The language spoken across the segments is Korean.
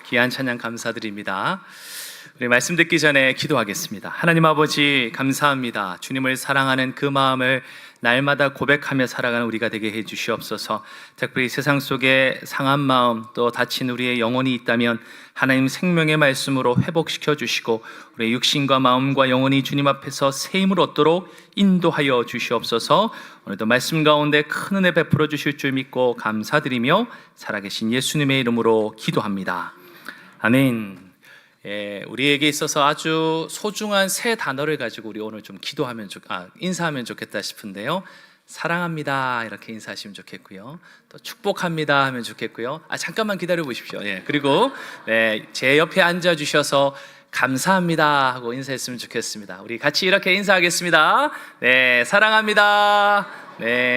귀한 찬양 감사드립니다. 우리 말씀 듣기 전에 기도하겠습니다. 하나님 아버지 감사합니다. 주님을 사랑하는 그 마음을 날마다 고백하며 살아가는 우리가 되게 해 주시옵소서. 특별히 세상 속에 상한 마음 또 다친 우리의 영혼이 있다면 하나님 생명의 말씀으로 회복시켜 주시고 우리의 육신과 마음과 영혼이 주님 앞에서 새 힘을 얻도록 인도하여 주시옵소서. 오늘도 말씀 가운데 큰 은혜 베풀어 주실 줄 믿고 감사드리며 살아계신 예수님의 이름으로 기도합니다. 아멘. 우리에게 있어서 아주 소중한 세 단어를 가지고 우리 오늘 좀 인사하면 좋겠다 싶은데요. 사랑합니다 이렇게 인사하시면 좋겠고요. 또 축복합니다 하면 좋겠고요. 잠깐만 기다려 보십시오. 그리고 제 옆에 앉아 주셔서 감사합니다 하고 인사했으면 좋겠습니다. 우리 같이 이렇게 인사하겠습니다. 사랑합니다.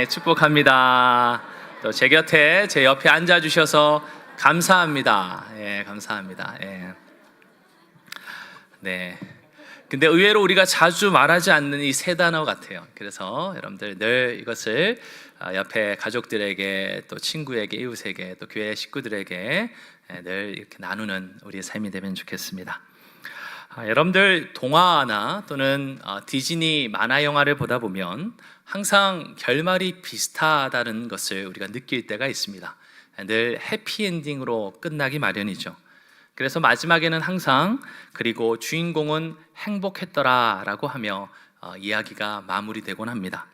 축복합니다. 또 제 곁에 제 옆에 앉아 주셔서 감사합니다. 감사합니다. 근데 의외로 우리가 자주 말하지 않는 이 세 단어 같아요. 그래서 여러분들 늘 이것을 옆에 가족들에게 또 친구에게 이웃에게 또 교회 식구들에게 늘 이렇게 나누는 우리의 삶이 되면 좋겠습니다. 여러분들 동화나 또는 디즈니 만화 영화를 보다 보면 항상 결말이 비슷하다는 것을 우리가 느낄 때가 있습니다. 늘 해피엔딩으로 끝나기 마련이죠. 그래서 마지막에는 항상 그리고 주인공은 행복했더라 라고 하며 이야기가 마무리되곤 합니다.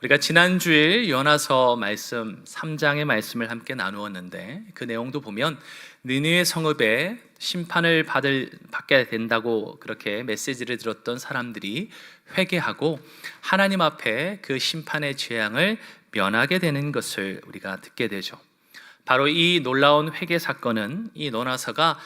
우리가 지난주일 요나서 말씀 3장의 말씀을 함께 나누었는데 그 내용도 보면 느느웨 성읍에 심판을 받게 된다고 그렇게 메시지를 들었던 사람들이 회개하고 하나님 앞에 그 심판의 재앙을 면하게 되는 것을 우리가 듣게 되죠. 바로 이 놀라운 회개 사건은 이 요나서가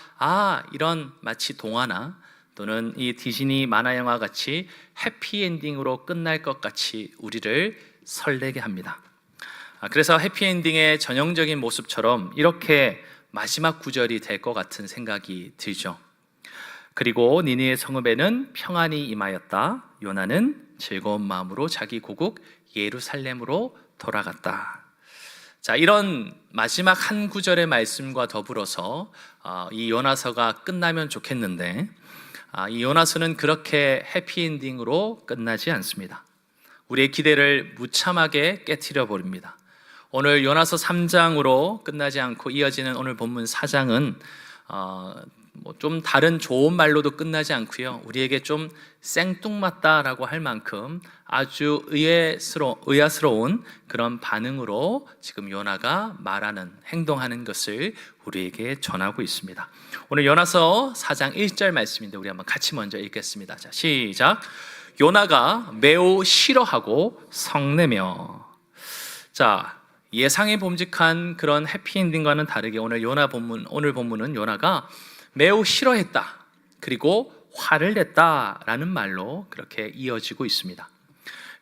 이런 마치 동화나 또는 이 디즈니 만화 영화 같이 해피엔딩으로 끝날 것 같이 우리를 설레게 합니다. 그래서 해피엔딩의 전형적인 모습처럼 이렇게 마지막 구절이 될 것 같은 생각이 들죠. 그리고 니느웨 성읍에는 평안이 임하였다. 요나는 즐거운 마음으로 자기 고국 예루살렘으로 돌아갔다. 이런 마지막 한 구절의 말씀과 더불어서 이 요나서가 끝나면 좋겠는데 이 요나서는 그렇게 해피엔딩으로 끝나지 않습니다. 우리의 기대를 무참하게 깨트려 버립니다. 오늘 요나서 3장으로 끝나지 않고 이어지는 오늘 본문 4장은 좀 다른 좋은 말로도 끝나지 않고요. 우리에게 좀 생뚱맞다라고 할 만큼 아주 의아스러운 그런 반응으로 지금 요나가 말하는 행동하는 것을 우리에게 전하고 있습니다. 오늘 요나서 4장 1절 말씀인데 우리 한번 같이 먼저 읽겠습니다. 자, 시작. 요나가 매우 싫어하고 성내며. 예상에 범직한 그런 해피엔딩과는 다르게 오늘 본문은 요나가 매우 싫어했다 그리고 화를 냈다라는 말로 그렇게 이어지고 있습니다.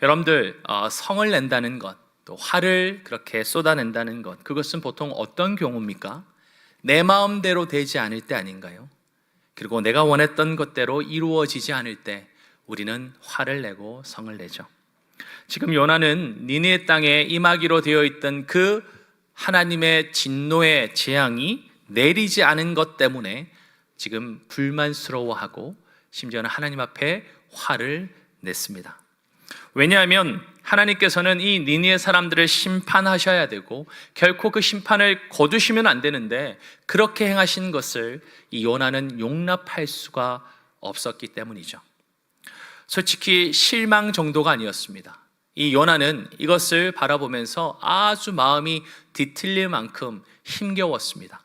여러분들 성을 낸다는 것 또 화를 그렇게 쏟아낸다는 것 그것은 보통 어떤 경우입니까? 내 마음대로 되지 않을 때 아닌가요? 그리고 내가 원했던 것대로 이루어지지 않을 때 우리는 화를 내고 성을 내죠. 지금 요나는 니느웨 땅에 임하기로 되어 있던 그 하나님의 진노의 재앙이 내리지 않은 것 때문에 지금 불만스러워하고 심지어는 하나님 앞에 화를 냈습니다. 왜냐하면 하나님께서는 이 니느웨 사람들을 심판하셔야 되고 결코 그 심판을 거두시면 안 되는데 그렇게 행하신 것을 이 요나는 용납할 수가 없었기 때문이죠. 솔직히 실망 정도가 아니었습니다. 이 요나는 이것을 바라보면서 아주 마음이 뒤틀릴 만큼 힘겨웠습니다.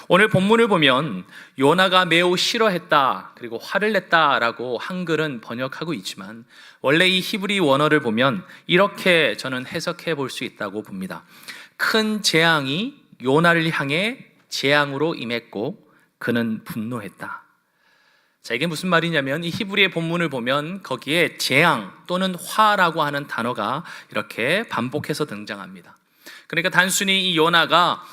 오늘 본문을 보면 요나가 매우 싫어했다 그리고 화를 냈다라고 한글은 번역하고 있지만 원래 이 히브리 원어를 보면 이렇게 저는 해석해 볼 수 있다고 봅니다. 큰 재앙이 요나를 향해 재앙으로 임했고 그는 분노했다. 이게 무슨 말이냐면 이 히브리의 본문을 보면 거기에 재앙 또는 화라고 하는 단어가 이렇게 반복해서 등장합니다. 그러니까 단순히 이 요나가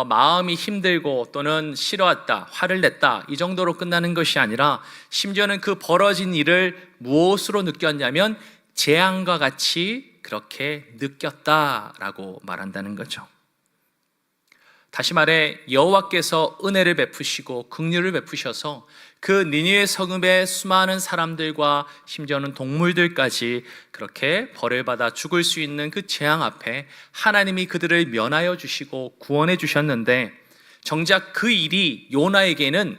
마음이 힘들고 또는 싫어했다, 화를 냈다 이 정도로 끝나는 것이 아니라 심지어는 그 벌어진 일을 무엇으로 느꼈냐면 재앙과 같이 그렇게 느꼈다라고 말한다는 거죠. 다시 말해 여호와께서 은혜를 베푸시고 긍휼을 베푸셔서 그 니느웨 성읍의 수많은 사람들과 심지어는 동물들까지 그렇게 벌을 받아 죽을 수 있는 그 재앙 앞에 하나님이 그들을 면하여 주시고 구원해 주셨는데, 정작 그 일이 요나에게는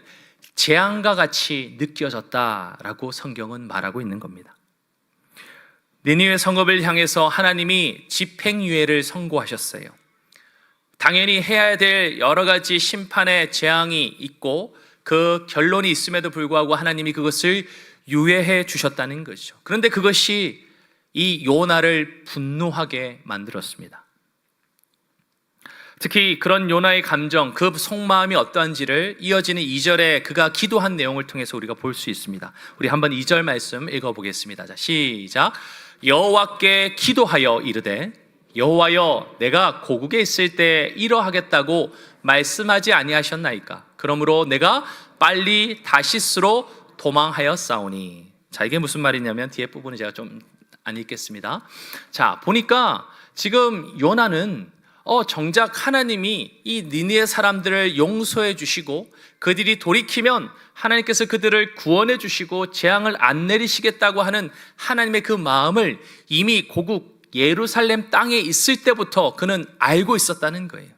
재앙과 같이 느껴졌다라고 성경은 말하고 있는 겁니다. 니느웨 성읍을 향해서 하나님이 집행유예를 선고하셨어요. 당연히 해야 될 여러 가지 심판의 재앙이 있고 그 결론이 있음에도 불구하고 하나님이 그것을 유예해 주셨다는 거죠. 그런데 그것이 이 요나를 분노하게 만들었습니다. 특히 그런 요나의 감정, 그 속마음이 어떠한지를 이어지는 2절에 그가 기도한 내용을 통해서 우리가 볼 수 있습니다. 우리 한번 2절 말씀 읽어보겠습니다. 자, 시작. 여호와께 기도하여 이르되 여호와여, 내가 고국에 있을 때 이러하겠다고 말씀하지 아니하셨나이까? 그러므로 내가 빨리 다시스로 도망하였사오니. 자, 이게 무슨 말이냐면 뒤에 부분은 제가 좀 안 읽겠습니다. 자, 보니까 지금 요나는 정작 하나님이 이 니느웨 사람들을 용서해 주시고 그들이 돌이키면 하나님께서 그들을 구원해 주시고 재앙을 안 내리시겠다고 하는 하나님의 그 마음을 이미 고국 예루살렘 땅에 있을 때부터 그는 알고 있었다는 거예요.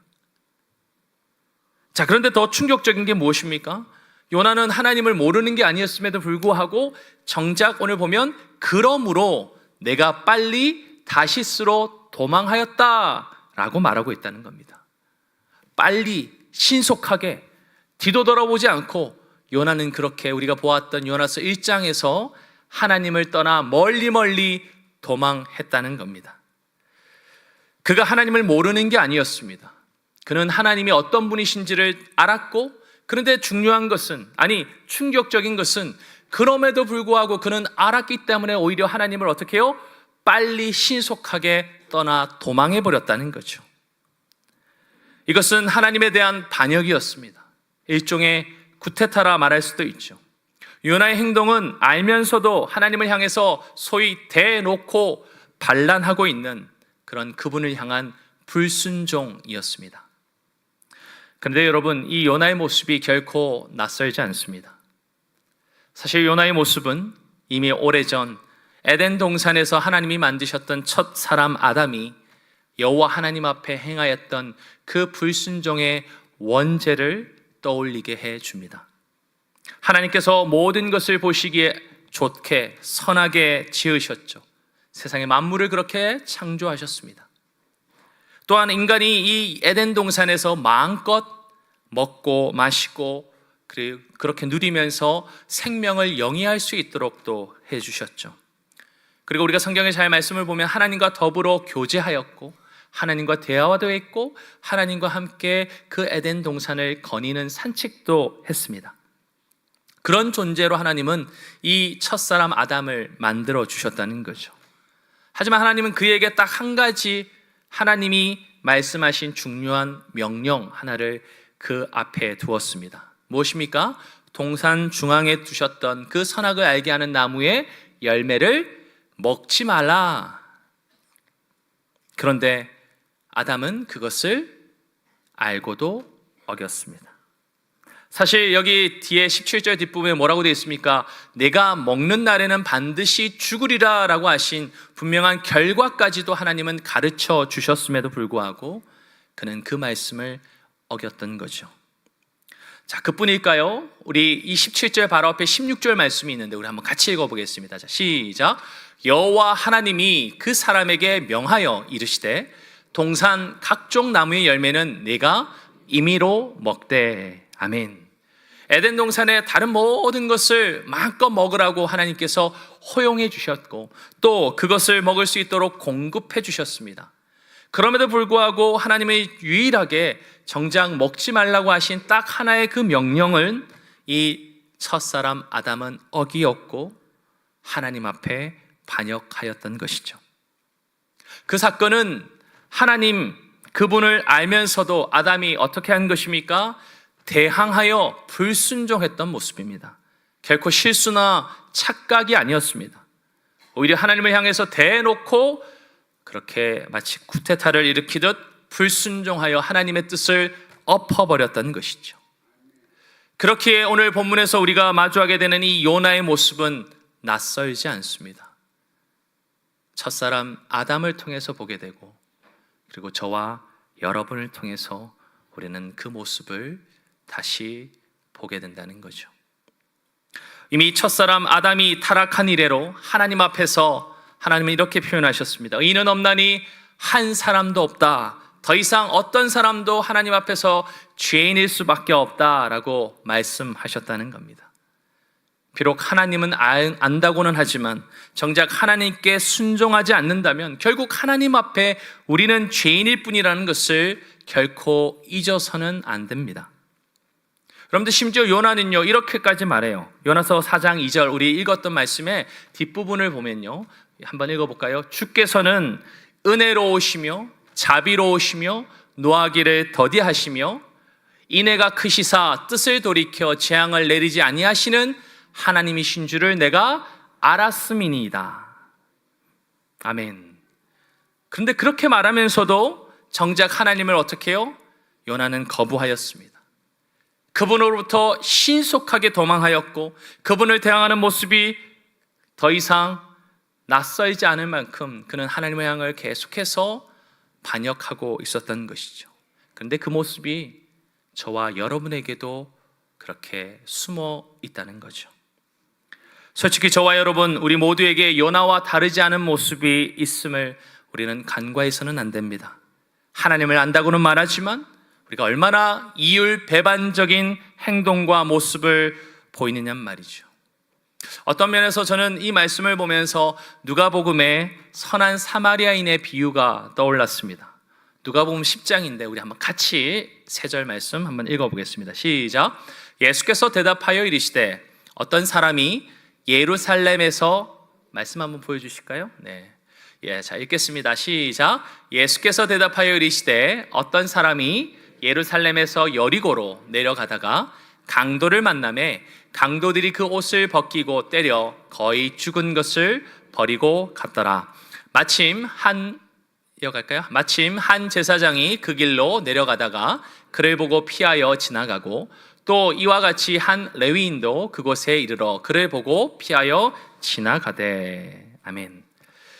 자, 그런데 더 충격적인 게 무엇입니까? 요나는 하나님을 모르는 게 아니었음에도 불구하고 정작 오늘 보면 그러므로 내가 빨리 다시스로 도망하였다라고 말하고 있다는 겁니다. 빨리 신속하게 뒤도 돌아보지 않고 요나는 그렇게 우리가 보았던 요나서 1장에서 하나님을 떠나 멀리 도망했다는 겁니다. 그가 하나님을 모르는 게 아니었습니다. 그는 하나님이 어떤 분이신지를 알았고, 그런데 중요한 것은, 아니 충격적인 것은 그럼에도 불구하고 그는 알았기 때문에 오히려 하나님을 어떻게 해요? 빨리 신속하게 떠나 도망해버렸다는 거죠. 이것은 하나님에 대한 반역이었습니다. 일종의 구테타라 말할 수도 있죠. 요나의 행동은 알면서도 하나님을 향해서 소위 대놓고 반란하고 있는 그런 그분을 향한 불순종이었습니다. 그런데 여러분, 이 요나의 모습이 결코 낯설지 않습니다. 사실 요나의 모습은 이미 오래전 에덴 동산에서 하나님이 만드셨던 첫 사람 아담이 여호와 하나님 앞에 행하였던 그 불순종의 원죄를 떠올리게 해줍니다. 하나님께서 모든 것을 보시기에 좋게 선하게 지으셨죠. 세상의 만물을 그렇게 창조하셨습니다. 또한 인간이 이 에덴 동산에서 마음껏 먹고 마시고 그렇게 누리면서 생명을 영위할 수 있도록 또 해주셨죠. 그리고 우리가 성경의 잘 말씀을 보면 하나님과 더불어 교제하였고 하나님과 대화도 했고 하나님과 함께 그 에덴 동산을 거니는 산책도 했습니다. 그런 존재로 하나님은 이 첫사람 아담을 만들어 주셨다는 거죠. 하지만 하나님은 그에게 딱 한 가지 하나님이 말씀하신 중요한 명령 하나를 그 앞에 두었습니다. 무엇입니까? 동산 중앙에 두셨던 그 선악을 알게 하는 나무의 열매를 먹지 말라. 그런데 아담은 그것을 알고도 어겼습니다. 사실 여기 뒤에 17절 뒷부분에 뭐라고 되어 있습니까? 내가 먹는 날에는 반드시 죽으리라 라고 하신 분명한 결과까지도 하나님은 가르쳐 주셨음에도 불구하고 그는 그 말씀을 어겼던 거죠. 자, 그뿐일까요? 우리 이 17절 바로 앞에 16절 말씀이 있는데 우리 한번 같이 읽어보겠습니다. 자, 시작. 여호와 하나님이 그 사람에게 명하여 이르시되 동산 각종 나무의 열매는 네가 임의로 먹되. 아멘. 에덴 동산의 다른 모든 것을 마음껏 먹으라고 하나님께서 허용해 주셨고 또 그것을 먹을 수 있도록 공급해 주셨습니다. 그럼에도 불구하고 하나님의 유일하게 정작 먹지 말라고 하신 딱 하나의 그 명령을 이 첫사람 아담은 어기었고 하나님 앞에 반역하였던 것이죠. 그 사건은 하나님 그분을 알면서도 아담이 어떻게 한 것입니까? 대항하여 불순종했던 모습입니다. 결코 실수나 착각이 아니었습니다. 오히려 하나님을 향해서 대놓고 그렇게 마치 쿠데타를 일으키듯 불순종하여 하나님의 뜻을 엎어버렸던 것이죠. 그렇기에 오늘 본문에서 우리가 마주하게 되는 이 요나의 모습은 낯설지 않습니다. 첫사람 아담을 통해서 보게 되고, 그리고 저와 여러분을 통해서 우리는 그 모습을 다시 보게 된다는 거죠. 이미 첫사람 아담이 타락한 이래로 하나님 앞에서 하나님은 이렇게 표현하셨습니다. 의인은 없나니 한 사람도 없다. 더 이상 어떤 사람도 하나님 앞에서 죄인일 수밖에 없다라고 말씀하셨다는 겁니다. 비록 하나님은 안다고는 하지만 정작 하나님께 순종하지 않는다면 결국 하나님 앞에 우리는 죄인일 뿐이라는 것을 결코 잊어서는 안 됩니다. 여러분들, 심지어 요나는요 이렇게까지 말해요. 요나서 4장 2절, 우리 읽었던 말씀의 뒷부분을 보면요, 한번 읽어볼까요? 주께서는 은혜로우시며 자비로우시며 노하기를 더디하시며 인애가 크시사 뜻을 돌이켜 재앙을 내리지 아니하시는 하나님이신 줄을 내가 알았음이니이다. 아멘. 그런데 그렇게 말하면서도 정작 하나님을 어떻게 해요? 요나는 거부하였습니다. 그분으로부터 신속하게 도망하였고, 그분을 대항하는 모습이 더 이상 낯설지 않을 만큼 그는 하나님을 향해 계속해서 반역하고 있었던 것이죠. 그런데 그 모습이 저와 여러분에게도 그렇게 숨어 있다는 거죠. 솔직히 저와 여러분, 우리 모두에게 요나와 다르지 않은 모습이 있음을 우리는 간과해서는 안 됩니다. 하나님을 안다고는 말하지만 우리가 얼마나 이율배반적인 행동과 모습을 보이느냐 말이죠. 어떤 면에서 저는 이 말씀을 보면서 누가복음의 선한 사마리아인의 비유가 떠올랐습니다. 누가복음 10장인데 우리 한번 같이 3절 말씀 한번 읽어보겠습니다. 시작. 예수께서 대답하여 이르시되 어떤 사람이 예루살렘에서, 말씀 한번 보여주실까요? 네. 자, 읽겠습니다. 시작. 예수께서 대답하여 이르시되 어떤 사람이 예루살렘에서 여리고로 내려가다가 강도를 만나매 강도들이 그 옷을 벗기고 때려 거의 죽은 것을 버리고 갔더라. 마침 한 제사장이 그 길로 내려가다가 그를 보고 피하여 지나가고, 또 이와 같이 한 레위인도 그곳에 이르러 그를 보고 피하여 지나가되. 아멘.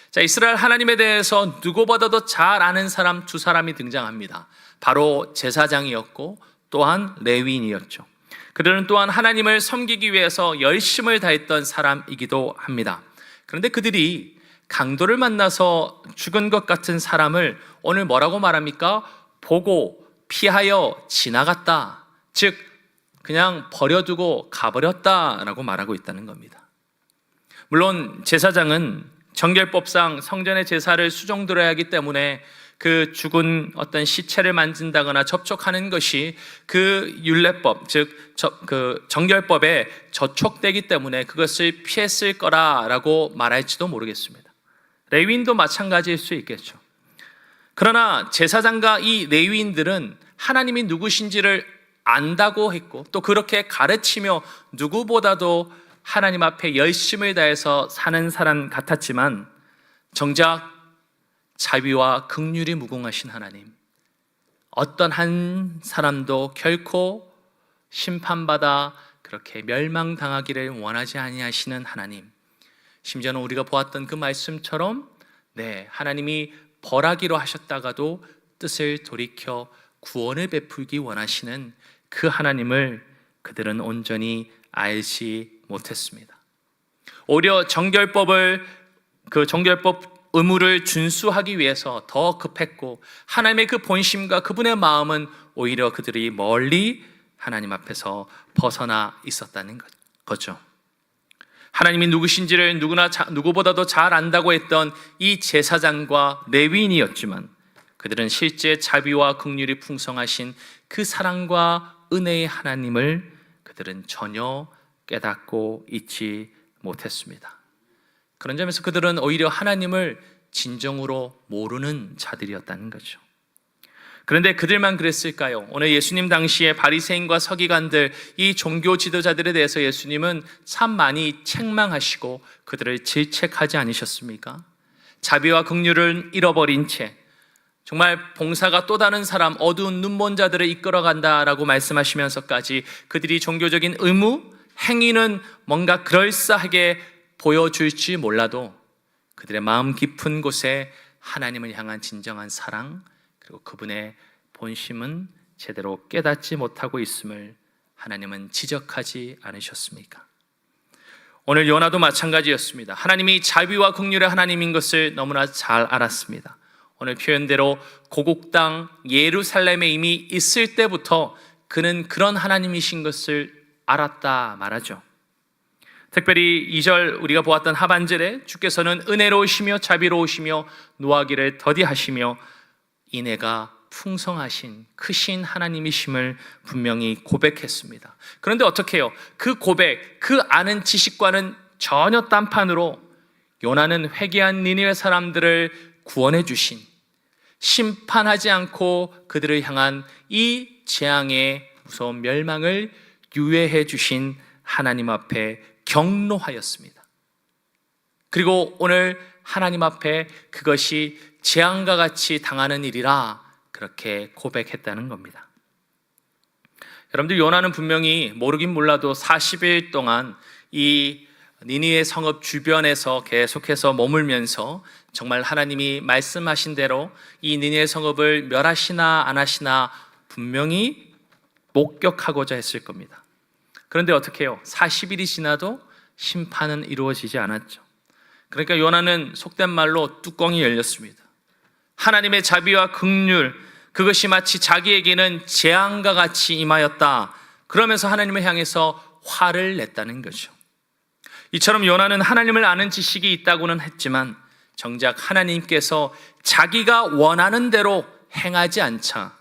자, 이스라엘 하나님에 대해서 누구보다도 잘 아는 사람 2사람이 등장합니다. 바로 제사장이었고 또한 레위인이었죠. 그들은 또한 하나님을 섬기기 위해서 열심을 다했던 사람이기도 합니다. 그런데 그들이 강도를 만나서 죽은 것 같은 사람을 오늘 뭐라고 말합니까? 보고 피하여 지나갔다. 즉 그냥 버려두고 가버렸다라고 말하고 있다는 겁니다. 물론 제사장은 정결법상 성전의 제사를 수종들어야 하기 때문에 그 죽은 어떤 시체를 만진다거나 접촉하는 것이 그 율례법, 즉 그 정결법에 저촉되기 때문에 그것을 피했을 거라라고 말할지도 모르겠습니다. 레위인도 마찬가지일 수 있겠죠. 그러나 제사장과 이 레위인들은 하나님이 누구신지를 안다고 했고, 또 그렇게 가르치며 누구보다도 하나님 앞에 열심을 다해서 사는 사람 같았지만, 정작 자비와 긍휼이 무궁하신 하나님, 어떤 한 사람도 결코 심판받아 그렇게 멸망당하기를 원하지 아니하시는 하나님, 심지어는 우리가 보았던 그 말씀처럼 하나님이 벌하기로 하셨다가도 뜻을 돌이켜 구원을 베풀기 원하시는 그 하나님을 그들은 온전히 알지 못했습니다. 오히려 정결법 의무를 준수하기 위해서 더 급했고, 하나님의 그 본심과 그분의 마음은 오히려 그들이 멀리 하나님 앞에서 벗어나 있었다는 거죠. 하나님이 누구신지를 누구보다도 잘 안다고 했던 이 제사장과 레위인이었지만, 그들은 실제 자비와 긍휼이 풍성하신 그 사랑과 은혜의 하나님을 그들은 전혀 깨닫고 있지 못했습니다. 그런 점에서 그들은 오히려 하나님을 진정으로 모르는 자들이었다는 거죠. 그런데 그들만 그랬을까요? 오늘 예수님 당시에 바리새인과 서기관들, 이 종교 지도자들에 대해서 예수님은 참 많이 책망하시고 그들을 질책하지 않으셨습니까? 자비와 긍휼을 잃어버린 채 정말 봉사가 또 다른 사람, 어두운 눈먼 자들을 이끌어간다라고 말씀하시면서까지 그들이 종교적인 의무, 행위는 뭔가 그럴싸하게 보여줄지 몰라도 그들의 마음 깊은 곳에 하나님을 향한 진정한 사랑, 그리고 그분의 본심은 제대로 깨닫지 못하고 있음을 하나님은 지적하지 않으셨습니까? 오늘 요나도 마찬가지였습니다. 하나님이 자비와 긍휼의 하나님인 것을 너무나 잘 알았습니다. 오늘 표현대로 고국 땅 예루살렘에 이미 있을 때부터 그는 그런 하나님이신 것을 알았다 말하죠. 특별히 2절 우리가 보았던 하반절에 주께서는 은혜로우시며 자비로우시며 노하기를 더디하시며 인애가 풍성하신 크신 하나님이심을 분명히 고백했습니다. 그런데 어떻게 해요? 그 고백, 그 아는 지식과는 전혀 딴판으로 요나는 회개한 니느웨 사람들을 구원해 주신, 심판하지 않고 그들을 향한 이 재앙의 무서운 멸망을 유예해 주신 하나님 앞에 경노하였습니다. 그리고 오늘 하나님 앞에 그것이 재앙과 같이 당하는 일이라 그렇게 고백했다는 겁니다. 여러분들, 요나는 분명히 모르긴 몰라도 40일 동안 이 니느웨 성읍 주변에서 계속해서 머물면서 정말 하나님이 말씀하신 대로 이 니느웨 성읍을 멸하시나 안 하시나 분명히 목격하고자 했을 겁니다. 그런데 어떻게 해요? 40일이 지나도 심판은 이루어지지 않았죠. 그러니까 요나는 속된 말로 뚜껑이 열렸습니다. 하나님의 자비와 긍휼, 그것이 마치 자기에게는 재앙과 같이 임하였다. 그러면서 하나님을 향해서 화를 냈다는 거죠. 이처럼 요나는 하나님을 아는 지식이 있다고는 했지만 정작 하나님께서 자기가 원하는 대로 행하지 않자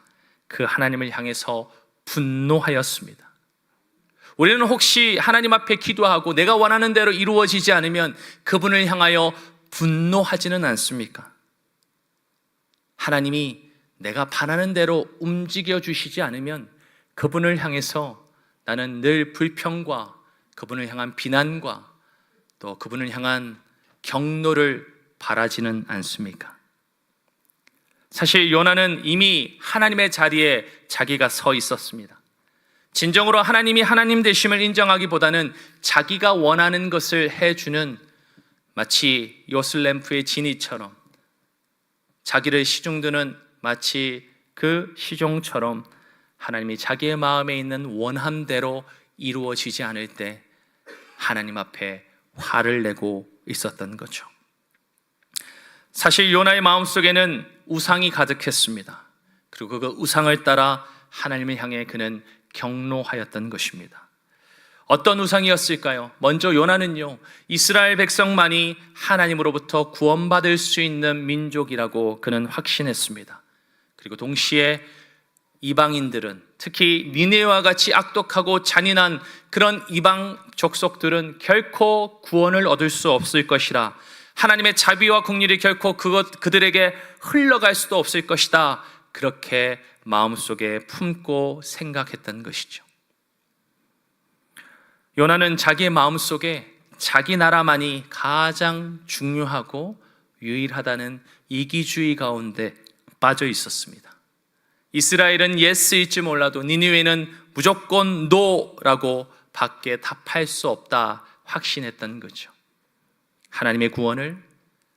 그 하나님을 향해서 분노하였습니다. 우리는 혹시 하나님 앞에 기도하고 내가 원하는 대로 이루어지지 않으면 그분을 향하여 분노하지는 않습니까? 하나님이 내가 바라는 대로 움직여 주시지 않으면 그분을 향해서 나는 늘 불평과 그분을 향한 비난과 또 그분을 향한 경노를 바라지는 않습니까? 사실 요나는 이미 하나님의 자리에 자기가 서 있었습니다. 진정으로 하나님이 하나님 되심을 인정하기보다는 자기가 원하는 것을 해주는, 마치 요슬램프의 지니처럼 자기를 시중드는 마치 그 시종처럼 하나님이 자기의 마음에 있는 원함대로 이루어지지 않을 때 하나님 앞에 화를 내고 있었던 거죠. 사실 요나의 마음속에는 우상이 가득했습니다. 그리고 그 우상을 따라 하나님을 향해 그는 경노하였던 것입니다. 어떤 우상이었을까요? 먼저 요나는요, 이스라엘 백성만이 하나님으로부터 구원받을 수 있는 민족이라고 그는 확신했습니다. 그리고 동시에 이방인들은, 특히 니느웨와 같이 악독하고 잔인한 그런 이방 족속들은 결코 구원을 얻을 수 없을 것이라, 하나님의 자비와 긍휼이 결코 그들에게 흘러갈 수도 없을 것이다, 그렇게 마음속에 품고 생각했던 것이죠. 요나는 자기의 마음속에 자기 나라만이 가장 중요하고 유일하다는 이기주의 가운데 빠져 있었습니다. 이스라엘은 예스일지 몰라도 니느웨는 무조건 노라고 밖에 답할 수 없다 확신했던 거죠. 하나님의 구원을,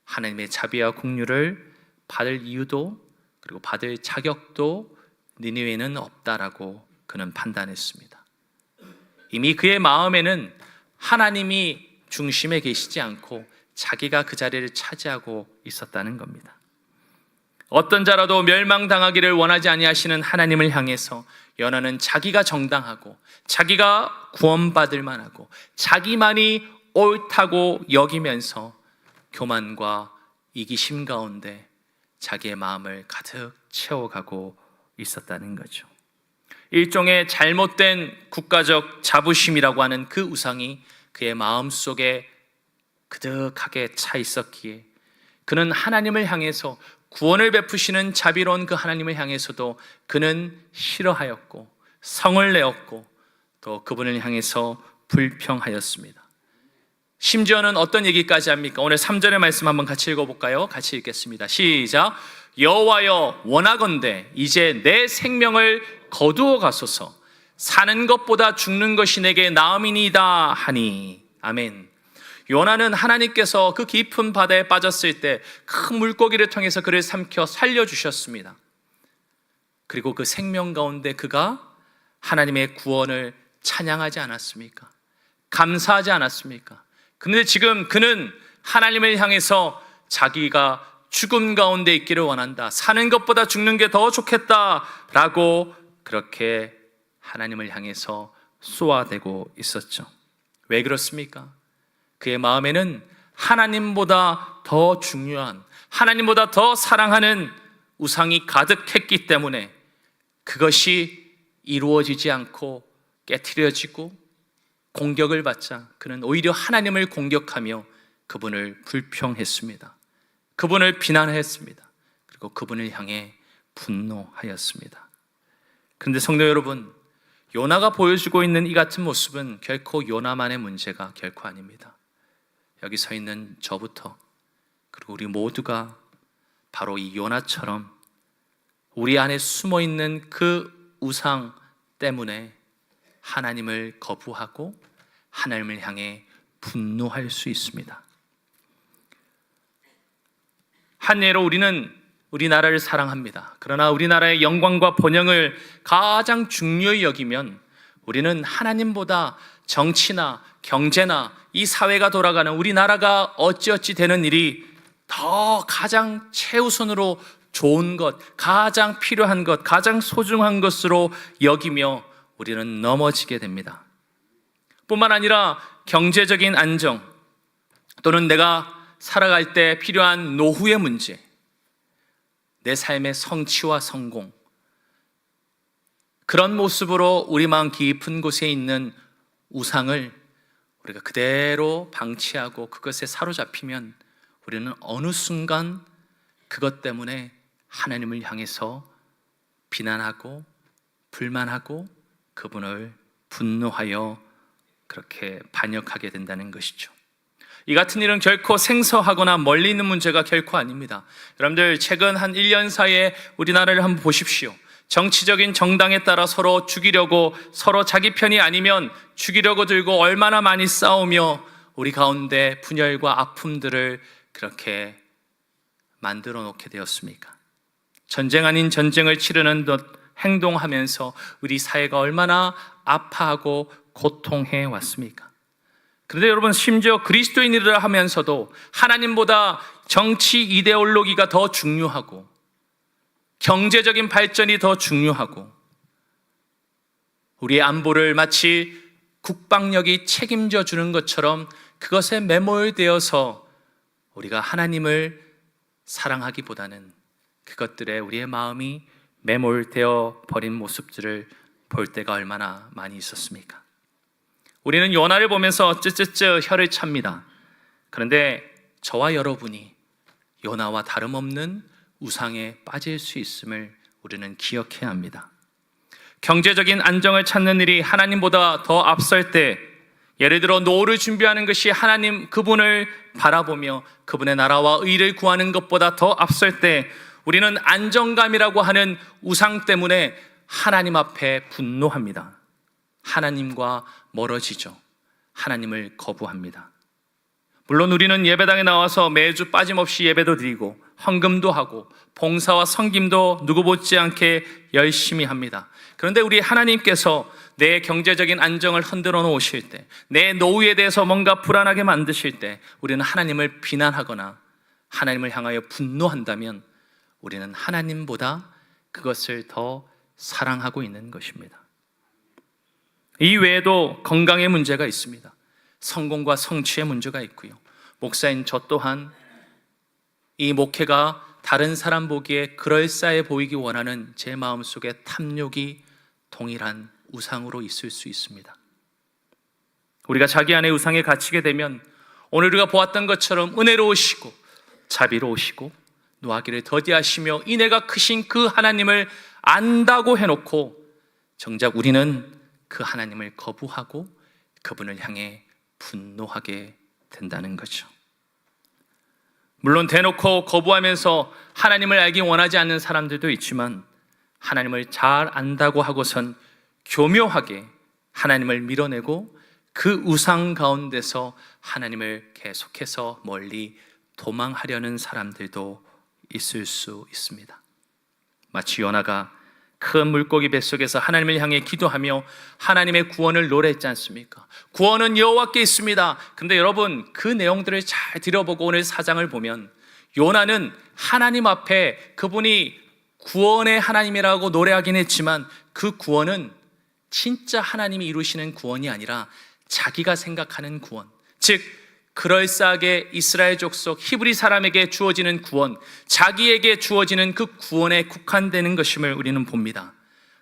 하나님의 자비와 긍휼을 받을 이유도 그리고 받을 자격도 니느웨는 없다라고 그는 판단했습니다. 이미 그의 마음에는 하나님이 중심에 계시지 않고 자기가 그 자리를 차지하고 있었다는 겁니다. 어떤 자라도 멸망당하기를 원하지 아니하시는 하나님을 향해서 요나는 자기가 정당하고 자기가 구원받을 만하고 자기만이 옳다고 여기면서 교만과 이기심 가운데 자기의 마음을 가득 채워가고 있었다는 거죠. 일종의 잘못된 국가적 자부심이라고 하는 그 우상이 그의 마음속에 그득하게 차 있었기에 그는 하나님을 향해서, 구원을 베푸시는 자비로운 그 하나님을 향해서도 그는 싫어하였고 성을 내었고 또 그분을 향해서 불평하였습니다. 심지어는 어떤 얘기까지 합니까? 오늘 3절의 말씀 한번 같이 읽어볼까요? 같이 읽겠습니다. 시작. 여호와여 원하건대 이제 내 생명을 거두어 가소서. 사는 것보다 죽는 것이 내게 나음이니이다 하니. 아멘. 요나는 하나님께서 그 깊은 바다에 빠졌을 때 큰 물고기를 통해서 그를 삼켜 살려주셨습니다. 그리고 그 생명 가운데 그가 하나님의 구원을 찬양하지 않았습니까? 감사하지 않았습니까? 그런데 지금 그는 하나님을 향해서 자기가 죽음 가운데 있기를 원한다, 사는 것보다 죽는 게 더 좋겠다라고 그렇게 하나님을 향해서 쏘아대고 있었죠. 왜 그렇습니까? 그의 마음에는 하나님보다 더 중요한, 하나님보다 더 사랑하는 우상이 가득했기 때문에 그것이 이루어지지 않고 깨트려지고 공격을 받자 그는 오히려 하나님을 공격하며 그분을 불평했습니다. 그분을 비난했습니다. 그리고 그분을 향해 분노하였습니다. 그런데 성도 여러분, 요나가 보여주고 있는 이 같은 모습은 결코 요나만의 문제가 결코 아닙니다. 여기 서 있는 저부터 그리고 우리 모두가 바로 이 요나처럼 우리 안에 숨어 있는 그 우상 때문에 하나님을 거부하고 하나님을 향해 분노할 수 있습니다. 한 예로 우리는 우리나라를 사랑합니다. 그러나 우리나라의 영광과 번영을 가장 중요히 여기면 우리는 하나님보다 정치나 경제나 이 사회가 돌아가는 우리나라가 어찌어찌 되는 일이 더 가장 최우선으로 좋은 것, 가장 필요한 것, 가장 소중한 것으로 여기며 우리는 넘어지게 됩니다. 뿐만 아니라 경제적인 안정 또는 내가 살아갈 때 필요한 노후의 문제, 내 삶의 성취와 성공, 그런 모습으로 우리 마음 깊은 곳에 있는 우상을 우리가 그대로 방치하고 그것에 사로잡히면 우리는 어느 순간 그것 때문에 하나님을 향해서 비난하고 불만하고 그분을 분노하여 그렇게 반역하게 된다는 것이죠. 이 같은 일은 결코 생소하거나 멀리 있는 문제가 결코 아닙니다. 여러분들 최근 한 1년 사이에 우리나라를 한번 보십시오. 정치적인 정당에 따라 서로 죽이려고, 서로 자기 편이 아니면 죽이려고 들고 얼마나 많이 싸우며 우리 가운데 분열과 아픔들을 그렇게 만들어 놓게 되었습니까? 전쟁 아닌 전쟁을 치르는 듯 행동하면서 우리 사회가 얼마나 아파하고 고통해 왔습니까? 그런데 여러분, 심지어 그리스도인이라 하면서도 하나님보다 정치 이데올로기가 더 중요하고 경제적인 발전이 더 중요하고 우리의 안보를 마치 국방력이 책임져 주는 것처럼 그것에 매몰되어서 우리가 하나님을 사랑하기보다는 그것들에 우리의 마음이 매몰되어 버린 모습들을 볼 때가 얼마나 많이 있었습니까? 우리는 요나를 보면서 쯔쯔쯔 혀를 찹니다. 그런데 저와 여러분이 요나와 다름없는 우상에 빠질 수 있음을 우리는 기억해야 합니다. 경제적인 안정을 찾는 일이 하나님보다 더 앞설 때, 예를 들어 노후를 준비하는 것이 하나님 그분을 바라보며 그분의 나라와 의를 구하는 것보다 더 앞설 때 우리는 안정감이라고 하는 우상 때문에 하나님 앞에 분노합니다. 하나님과 멀어지죠. 하나님을 거부합니다. 물론 우리는 예배당에 나와서 매주 빠짐없이 예배도 드리고 헌금도 하고 봉사와 섬김도 누구 못지않게 열심히 합니다. 그런데 우리 하나님께서 내 경제적인 안정을 흔들어 놓으실 때, 내 노후에 대해서 뭔가 불안하게 만드실 때 우리는 하나님을 비난하거나 하나님을 향하여 분노한다면 우리는 하나님보다 그것을 더 사랑하고 있는 것입니다. 이 외에도 건강의 문제가 있습니다. 성공과 성취의 문제가 있고요. 목사인 저 또한 이 목회가 다른 사람 보기에 그럴싸해 보이기 원하는 제 마음속에 탐욕이 동일한 우상으로 있을 수 있습니다. 우리가 자기 안에 우상에 갇히게 되면 오늘 우리가 보았던 것처럼 은혜로우시고 자비로우시고 노하기를 더디하시며 인애가 크신 그 하나님을 안다고 해놓고 정작 우리는 그 하나님을 거부하고 그분을 향해 분노하게 된다는 거죠. 물론 대놓고 거부하면서 하나님을 알기 원하지 않는 사람들도 있지만 하나님을 잘 안다고 하고선 교묘하게 하나님을 밀어내고 그 우상 가운데서 하나님을 계속해서 멀리 도망하려는 사람들도 있을 수 있습니다. 마치 요나가 큰 물고기 뱃속에서 하나님을 향해 기도하며 하나님의 구원을 노래했지 않습니까? 구원은 여호와께 있습니다. 근데 여러분, 그 내용들을 잘 들여보고 오늘 4장을 보면 요나는 하나님 앞에 그분이 구원의 하나님이라고 노래하긴 했지만 그 구원은 진짜 하나님이 이루시는 구원이 아니라 자기가 생각하는 구원, 즉 그럴싸하게 이스라엘 족속 히브리 사람에게 주어지는 구원, 자기에게 주어지는 그 구원에 국한되는 것임을 우리는 봅니다.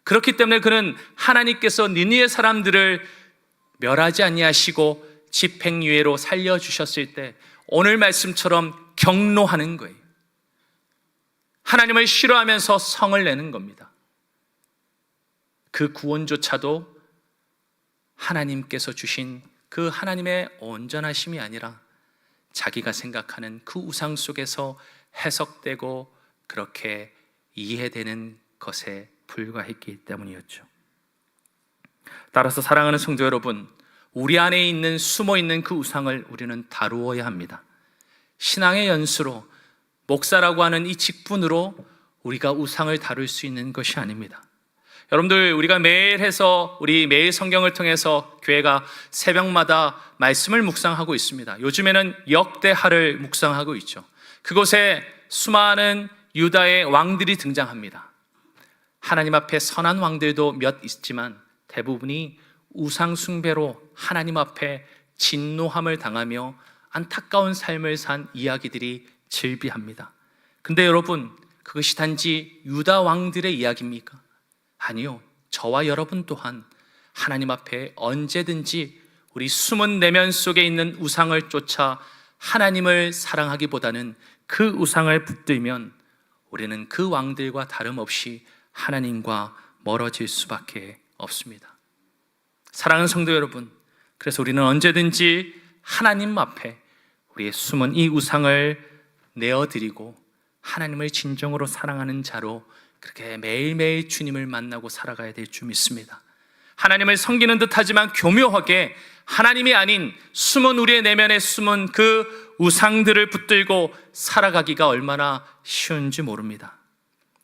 그렇기 때문에 그는 하나님께서 니느웨 사람들을 멸하지 아니하시고 집행유예로 살려주셨을 때 오늘 말씀처럼 경노하는 거예요. 하나님을 싫어하면서 성을 내는 겁니다. 그 구원조차도 하나님께서 주신 그 하나님의 온전하심이 아니라 자기가 생각하는 그 우상 속에서 해석되고 그렇게 이해되는 것에 불과했기 때문이었죠. 따라서 사랑하는 성도 여러분, 우리 안에 있는 숨어있는 그 우상을 우리는 다루어야 합니다. 신앙의 연수로, 목사라고 하는 이 직분으로 우리가 우상을 다룰 수 있는 것이 아닙니다. 여러분들, 우리가 매일 해서 우리 매일 성경을 통해서 교회가 새벽마다 말씀을 묵상하고 있습니다. 요즘에는 역대하를 묵상하고 있죠. 그곳에 수많은 유다의 왕들이 등장합니다. 하나님 앞에 선한 왕들도 몇 있지만 대부분이 우상 숭배로 하나님 앞에 진노함을 당하며 안타까운 삶을 산 이야기들이 즐비합니다. 근데 여러분, 그것이 단지 유다 왕들의 이야기입니까? 아니요, 저와 여러분 또한 하나님 앞에 언제든지 우리 숨은 내면 속에 있는 우상을 쫓아 하나님을 사랑하기보다는 그 우상을 붙들면 우리는 그 왕들과 다름없이 하나님과 멀어질 수밖에 없습니다. 사랑하는 성도 여러분, 그래서 우리는 언제든지 하나님 앞에 우리의 숨은 이 우상을 내어드리고 하나님을 진정으로 사랑하는 자로 그렇게 매일매일 주님을 만나고 살아가야 될 줄 믿습니다. 하나님을 섬기는 듯 하지만 교묘하게 하나님이 아닌 숨은 우리의 내면에 숨은 그 우상들을 붙들고 살아가기가 얼마나 쉬운지 모릅니다.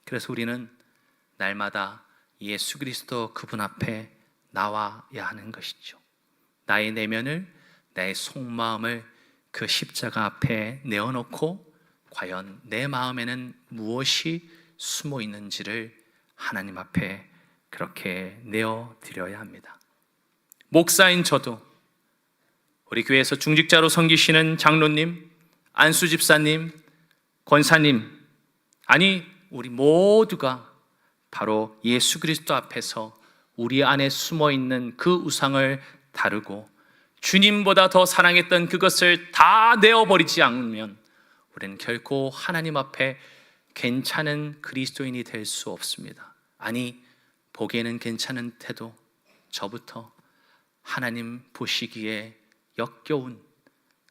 그래서 우리는 날마다 예수 그리스도 그분 앞에 나와야 하는 것이죠. 나의 내면을, 나의 속마음을 그 십자가 앞에 내어놓고 과연 내 마음에는 무엇이 숨어 있는지를 하나님 앞에 그렇게 내어드려야 합니다. 목사인 저도, 우리 교회에서 중직자로 섬기시는 장로님, 안수 집사님, 권사님, 아니 우리 모두가 바로 예수 그리스도 앞에서 우리 안에 숨어 있는 그 우상을 다루고 주님보다 더 사랑했던 그것을 다 내어버리지 않으면 우리는 결코 하나님 앞에 괜찮은 그리스도인이 될 수 없습니다. 아니, 보기에는 괜찮은 태도, 저부터 하나님 보시기에 역겨운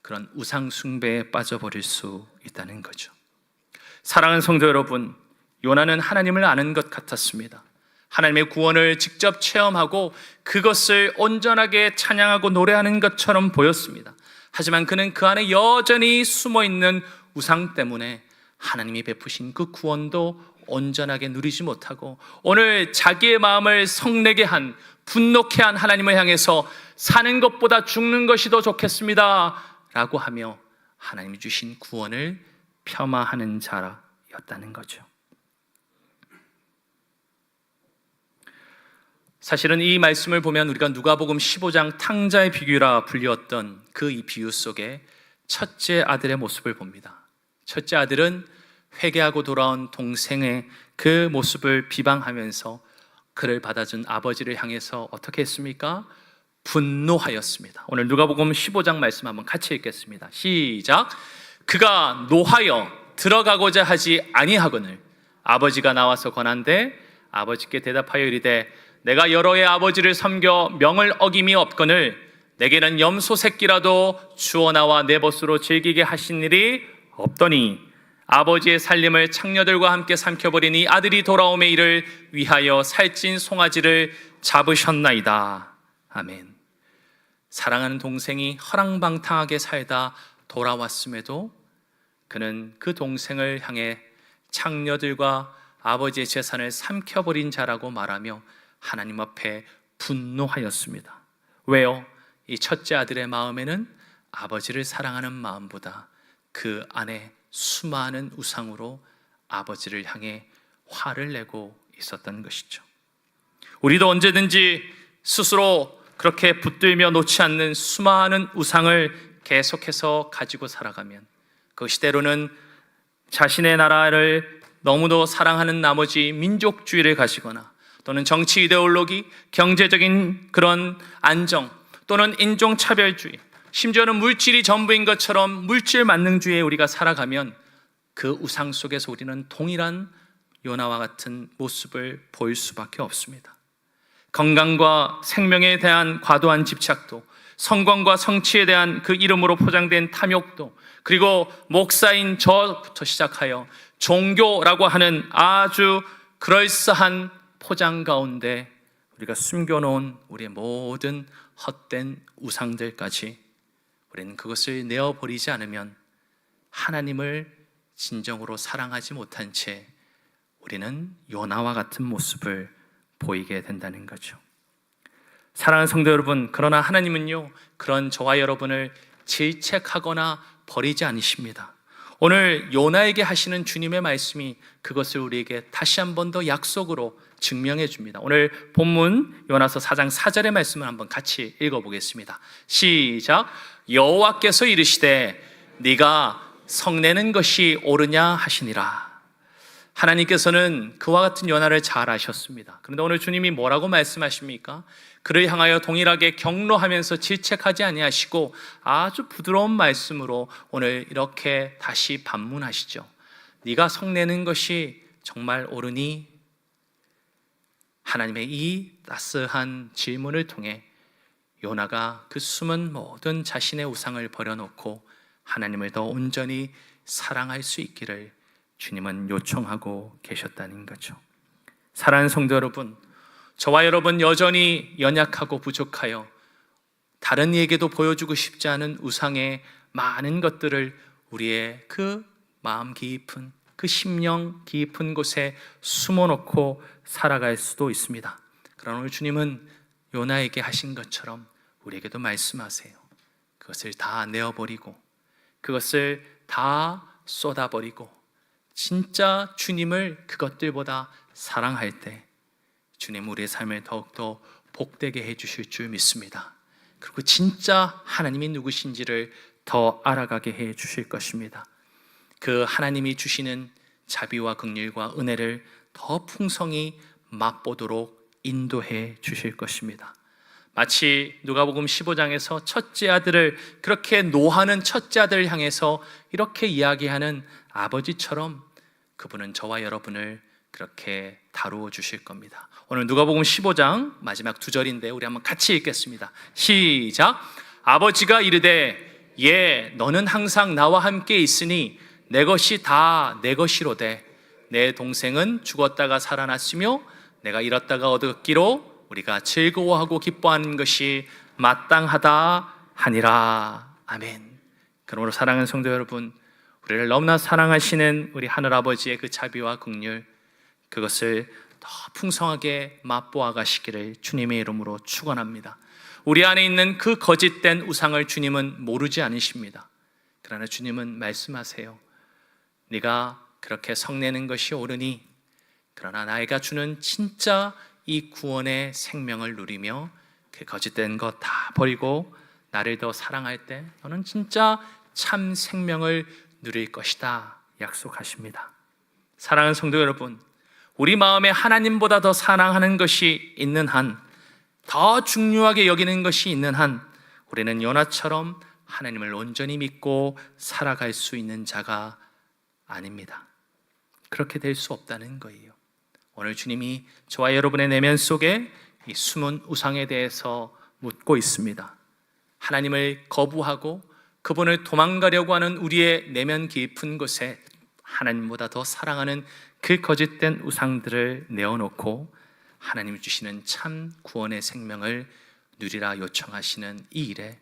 그런 우상 숭배에 빠져버릴 수 있다는 거죠. 사랑하는 성도 여러분, 요나는 하나님을 아는 것 같았습니다. 하나님의 구원을 직접 체험하고 그것을 온전하게 찬양하고 노래하는 것처럼 보였습니다. 하지만 그는 그 안에 여전히 숨어있는 우상 때문에 하나님이 베푸신 그 구원도 온전하게 누리지 못하고 오늘 자기의 마음을 성내게 한, 분노케 한 하나님을 향해서 사는 것보다 죽는 것이 더 좋겠습니다 라고 하며 하나님이 주신 구원을 폄하하는 자였다는 거죠. 사실은 이 말씀을 보면 우리가 누가복음 15장 탕자의 비유라 불리웠던 그 이 비유 속에 첫째 아들의 모습을 봅니다. 첫째 아들은 회개하고 돌아온 동생의 그 모습을 비방하면서 그를 받아준 아버지를 향해서 어떻게 했습니까? 분노하였습니다. 오늘 누가복음 15장 말씀 한번 같이 읽겠습니다. 시작. 그가 노하여 들어가고자 하지 아니하거늘 아버지가 나와서 권한대 아버지께 대답하여 이르되 내가 여러 해 아버지를 섬겨 명을 어김이 없거늘 내게는 염소 새끼라도 주어 나와 내 벗으로 즐기게 하신 일이 없더니 아버지의 살림을 창녀들과 함께 삼켜버리니 아들이 돌아옴의 일을 위하여 살찐 송아지를 잡으셨나이다. 아멘. 사랑하는 동생이 허랑방탕하게 살다 돌아왔음에도 그는 그 동생을 향해 창녀들과 아버지의 재산을 삼켜버린 자라고 말하며 하나님 앞에 분노하였습니다. 왜요? 이 첫째 아들의 마음에는 아버지를 사랑하는 마음보다 그 안에 수많은 우상으로 아버지를 향해 화를 내고 있었던 것이죠. 우리도 언제든지 스스로 그렇게 붙들며 놓지 않는 수많은 우상을 계속해서 가지고 살아가면 그것이 때로는 자신의 나라를 너무도 사랑하는 나머지 민족주의를 가지거나 또는 정치 이데올로기, 경제적인 그런 안정 또는 인종차별주의, 심지어는 물질이 전부인 것처럼 물질 만능주의에 우리가 살아가면 그 우상 속에서 우리는 동일한 요나와 같은 모습을 보일 수밖에 없습니다. 건강과 생명에 대한 과도한 집착도, 성공과 성취에 대한 그 이름으로 포장된 탐욕도, 그리고 목사인 저부터 시작하여 종교라고 하는 아주 그럴싸한 포장 가운데 우리가 숨겨놓은 우리의 모든 헛된 우상들까지 우리는 그것을 내어버리지 않으면 하나님을 진정으로 사랑하지 못한 채 우리는 요나와 같은 모습을 보이게 된다는 거죠. 사랑하는 성도 여러분, 그러나 하나님은요, 그런 저와 여러분을 질책하거나 버리지 않으십니다. 오늘 요나에게 하시는 주님의 말씀이 그것을 우리에게 다시 한 번 더 약속으로 증명해 줍니다. 오늘 본문 요나서 4장 4절의 말씀을 한번 같이 읽어보겠습니다. 시작. 여호와께서 이르시되 네가 성내는 것이 옳으냐 하시니라. 하나님께서는 그와 같은 요나를 잘 아셨습니다. 그런데 오늘 주님이 뭐라고 말씀하십니까? 그를 향하여 동일하게 경로하면서 질책하지 아니하시고 아주 부드러운 말씀으로 오늘 이렇게 다시 반문하시죠. 네가 성내는 것이 정말 옳으니? 하나님의 이 따스한 질문을 통해 요나가 그 숨은 모든 자신의 우상을 버려놓고 하나님을 더 온전히 사랑할 수 있기를 주님은 요청하고 계셨다는 거죠. 사랑하는 성도 여러분, 저와 여러분 여전히 연약하고 부족하여 다른 이에게도 보여주고 싶지 않은 우상의 많은 것들을 우리의 그 마음 깊은, 그 심령 깊은 곳에 숨어놓고 살아갈 수도 있습니다. 그러나 오늘 주님은 요나에게 하신 것처럼 우리에게도 말씀하세요. 그것을 다 내어버리고 그것을 다 쏟아버리고 진짜 주님을 그것들보다 사랑할 때 주님 우리의 삶을 더욱더 복되게 해주실 줄 믿습니다. 그리고 진짜 하나님이 누구신지를 더 알아가게 해주실 것입니다. 그 하나님이 주시는 자비와 긍휼과 은혜를 더 풍성히 맛보도록 인도해 주실 것입니다. 마치 누가복음 15장에서 첫째 아들을 그렇게 노하는 첫째 아들을 향해서 이렇게 이야기하는 아버지처럼 그분은 저와 여러분을 그렇게 다루어 주실 겁니다. 오늘 누가복음 15장 마지막 2절인데 우리 한번 같이 읽겠습니다. 시작. 아버지가 이르되 예 너는 항상 나와 함께 있으니 내 것이 다 내 것이로되 내 동생은 죽었다가 살아났으며 내가 잃었다가 얻었기로 우리가 즐거워하고 기뻐하는 것이 마땅하다 하니라. 아멘. 그러므로 사랑하는 성도 여러분, 우리를 너무나 사랑하시는 우리 하늘아버지의 그 자비와 긍휼, 그것을 더 풍성하게 맛보아 가시기를 주님의 이름으로 축원합니다. 우리 안에 있는 그 거짓된 우상을 주님은 모르지 않으십니다. 그러나 주님은 말씀하세요. 네가 그렇게 성내는 것이 옳으니 그러나 나이가 주는 진짜 이 구원의 생명을 누리며 그 거짓된 것 다 버리고 나를 더 사랑할 때 너는 진짜 참 생명을 누릴 것이다 약속하십니다. 사랑하는 성도 여러분, 우리 마음에 하나님보다 더 사랑하는 것이 있는 한, 더 중요하게 여기는 것이 있는 한 우리는 요나처럼 하나님을 온전히 믿고 살아갈 수 있는 자가 아닙니다. 그렇게 될 수 없다는 거예요. 오늘 주님이 저와 여러분의 내면 속에 이 숨은 우상에 대해서 묻고 있습니다. 하나님을 거부하고 그분을 도망가려고 하는 우리의 내면 깊은 곳에 하나님보다 더 사랑하는 그 거짓된 우상들을 내어놓고 하나님이 주시는 참 구원의 생명을 누리라 요청하시는 이 일에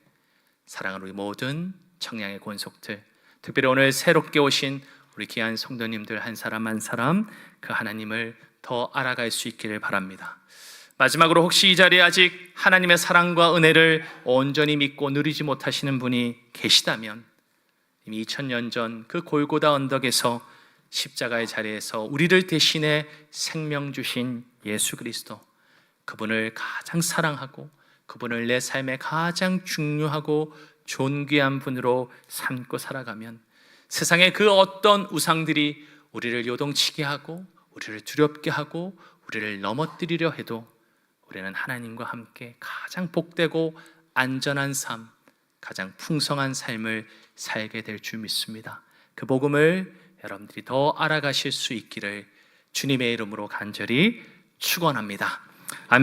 사랑하는 우리 모든 청량의 권속들, 특별히 오늘 새롭게 오신 우리 귀한 성도님들 한 사람 한 사람 그 하나님을 더 알아갈 수 있기를 바랍니다. 마지막으로 혹시 이 자리에 아직 하나님의 사랑과 은혜를 온전히 믿고 누리지 못하시는 분이 계시다면 이미 2000년 전 그 골고다 언덕에서 십자가의 자리에서 우리를 대신해 생명 주신 예수 그리스도, 그분을 가장 사랑하고 그분을 내 삶에 가장 중요하고 존귀한 분으로 삼고 살아가면 세상의 그 어떤 우상들이 우리를 요동치게 하고 우리를 두렵게 하고 우리를 넘어뜨리려 해도 우리는 하나님과 함께 가장 복되고 안전한 삶, 가장 풍성한 삶을 살게 될 줄 믿습니다. 그 복음을 여러분들이 더 알아가실 수 있기를 주님의 이름으로 간절히 축원합니다. 아멘.